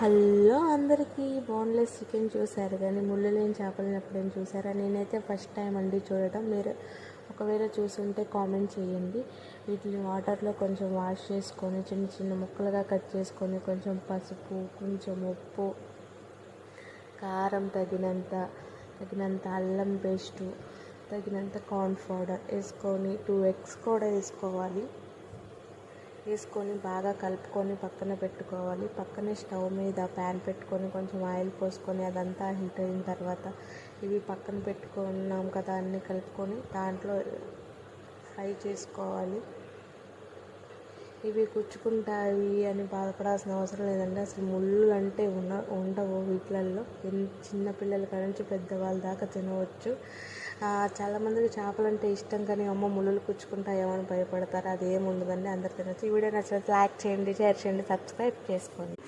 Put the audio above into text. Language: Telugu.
హలో అందరికీ, బోన్లెస్ చికెన్ చూసారు కానీ ముళ్ళు లేని చేపలను ఎప్పుడైనా చూసారా? నేనైతే ఫస్ట్ టైం అండి చూడటం. మీరు ఒకవేళ చూసుంటే కామెంట్ చేయండి. వీటిని వాటర్లో కొంచెం వాష్ చేసుకొని చిన్న చిన్న ముక్కలుగా కట్ చేసుకొని కొంచెం పసుపు, కొంచెం ఉప్పు, కారం తగినంత అల్లం పేస్టు, తగినంత కార్న్ పౌడర్ వేసుకొని 2 eggs కూడా వేసుకొని బాగా కలుపుకొని పక్కన పెట్టుకోవాలి. పక్కనే స్టవ్ మీద ప్యాన్ పెట్టుకొని కొంచెం ఆయిల్ పోసుకొని అదంతా హీట్ అయిన తర్వాత ఇవి పక్కన పెట్టుకున్నాం కదా అన్నీ కలుపుకొని దాంట్లో ఫ్రై చేసుకోవాలి. ఇవి గుచ్చుకుంటాయి అని బాధపడాల్సిన అవసరం లేదండి. అసలు ముళ్ళు అంటే ఉండవు వీటిలలో. చిన్నపిల్లల కాడ నుంచి పెద్దవాళ్ళ దాకా తినవచ్చు. చాలామందికి చేపలు అంటే ఇష్టం కానీ అమ్మ ముళ్ళులు గుచ్చుకుంటాయేమో అని భయపడతారు. అది ఏమి ఉండదండి, అందరు తినచ్చు. ఈ వీడియో నచ్చినట్లయితే లైక్ చేయండి, షేర్ చేయండి, సబ్స్క్రైబ్ చేసుకోండి.